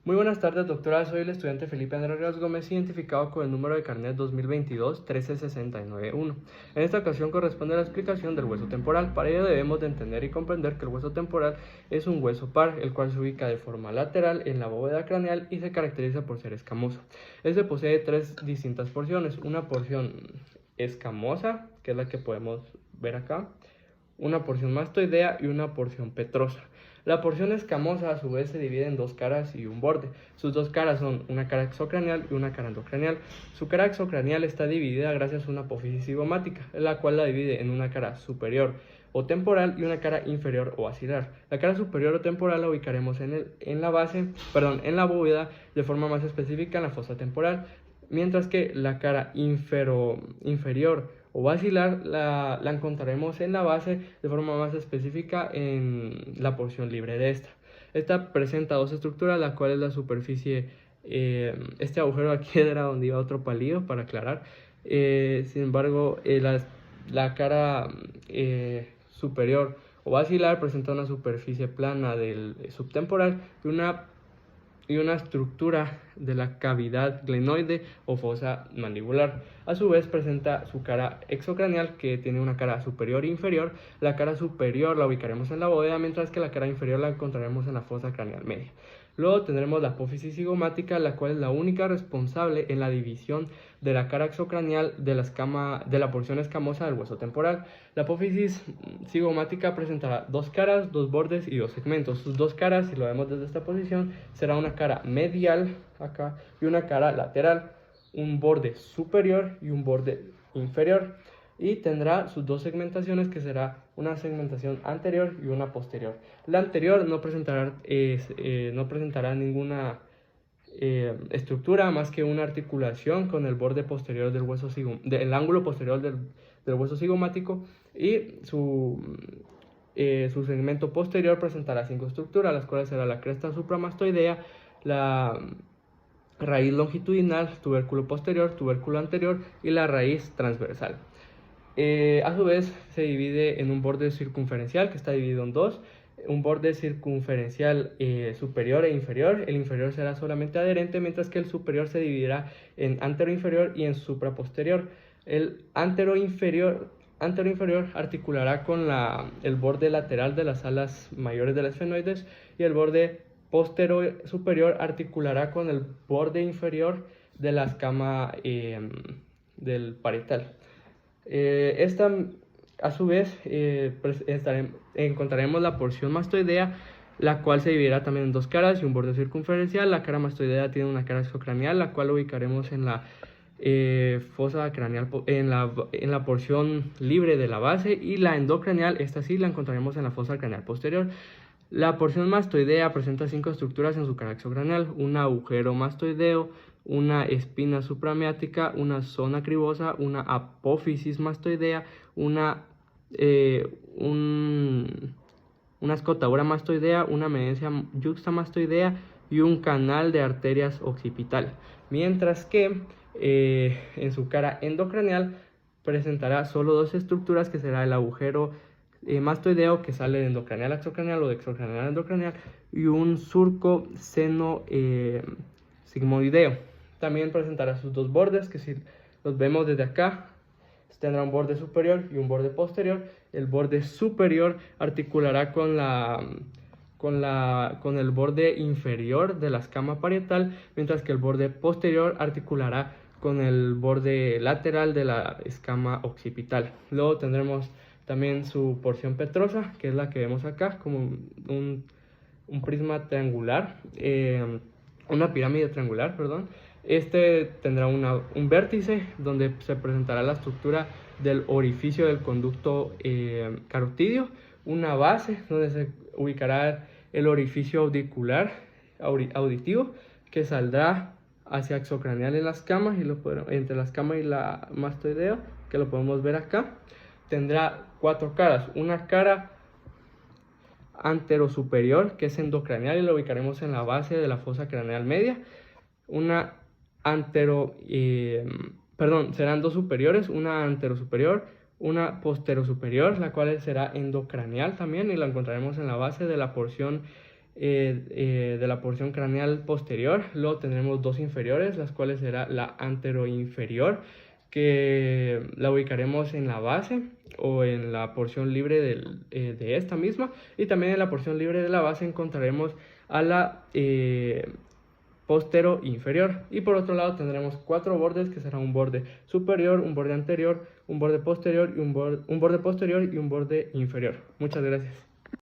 Muy buenas tardes, doctora. Soy el estudiante Felipe Andrés Ríos Gómez, identificado con el número de carnet 2022-13691. En esta ocasión corresponde la explicación del hueso temporal. Para ello debemos de entender y comprender que el hueso temporal es un hueso par, el cual se ubica de forma lateral en la bóveda craneal y se caracteriza por ser escamoso. Este posee tres distintas porciones: una porción escamosa, que es la que podemos ver acá, una porción mastoidea y una porción petrosa. La porción escamosa a su vez se divide en dos caras y un borde. Sus dos caras son una cara exocranial y una cara endocranial. Su cara exocranial está dividida gracias a una apófisis cigomática, la cual la divide en una cara superior o temporal y una cara inferior o basilar. La cara superior o temporal la ubicaremos en la bóveda, de forma más específica en la fosa temporal, mientras que la cara inferior o basilar la encontraremos en la base, de forma más específica en la porción libre de esta. Esta presenta dos estructuras, la cual es la superficie, este agujero aquí era donde iba otro palillo para aclarar. Sin embargo, la cara superior o basilar presenta una superficie plana del subtemporal y una estructura de la cavidad glenoide o fosa mandibular. A su vez presenta su cara exocranial, que tiene una cara superior e inferior. La cara superior la ubicaremos en la bóveda, mientras que la cara inferior la encontraremos en la fosa craneal media. Luego tendremos la apófisis cigomática, la cual es la única responsable en la división de la cara exocranial de la porción escamosa del hueso temporal. La apófisis cigomática presentará dos caras, dos bordes y dos segmentos. Sus dos caras, si lo vemos desde esta posición, será una cara medial acá y una cara lateral, un borde superior y un borde inferior, y tendrá sus dos segmentaciones, que será una segmentación anterior y una posterior. La anterior no presentará ninguna estructura más que una articulación con el borde posterior del ángulo posterior del hueso cigomático, y su segmento posterior presentará cinco estructuras, las cuales será la cresta supramastoidea, la raíz longitudinal, tubérculo posterior, tubérculo anterior y la raíz transversal. A su vez se divide en un borde circunferencial, que está dividido en dos: un borde circunferencial superior e inferior. El inferior será solamente adherente, mientras que el superior se dividirá en anteroinferior y en supraposterior. El anteroinferior articulará con el borde lateral de las alas mayores de las esfenoides, y el borde posterior superior articulará con el borde inferior de la escama del parietal. Esta, a su vez, encontraremos la porción mastoidea, la cual se dividirá también en dos caras y un borde circunferencial. La cara mastoidea tiene una cara exocranial, la cual ubicaremos en la fosa craneal, en la porción libre de la base, y la endocranial, esta sí la encontraremos en la fosa craneal posterior. La porción mastoidea presenta cinco estructuras en su cara exocranial: un agujero mastoideo, una espina suprameática, una zona cribosa, una apófisis mastoidea, una escotadura mastoidea, una medencia yuxtamastoidea y un canal de arterias occipital. Mientras que en su cara endocranial presentará solo dos estructuras, que será el agujero mastoideo, que sale de endocranial a exocranial o de exocranial a endocranial, y un surco seno sigmoideo. También presentará sus dos bordes, que si los vemos desde acá, tendrá un borde superior y un borde posterior. El borde superior articulará con el borde inferior de la escama parietal, mientras que el borde posterior articulará con el borde lateral de la escama occipital. Luego tendremos también su porción petrosa, que es la que vemos acá, como un prisma triangular, una pirámide triangular, perdón. Este tendrá un vértice donde se presentará la estructura del orificio del conducto carotidio, una base donde se ubicará el orificio auditivo, que saldrá hacia exocranial en las camas, entre las camas y la mastoideo, que lo podemos ver acá. Tendrá cuatro caras: una cara anterosuperior, que es endocranial, y lo ubicaremos en la base de la fosa craneal media. Serán dos superiores, una anterosuperior, una posterosuperior, la cual será endocranial también, y la encontraremos en la base de la porción de la porción craneal posterior. Luego tendremos dos inferiores, las cuales será la anteroinferior, que la ubicaremos en la base o en la porción libre de esta misma, y también en la porción libre de la base encontraremos a la postero inferior. Y por otro lado tendremos cuatro bordes, que será un borde superior, un borde anterior, un borde posterior y un borde posterior y un borde inferior. Muchas gracias.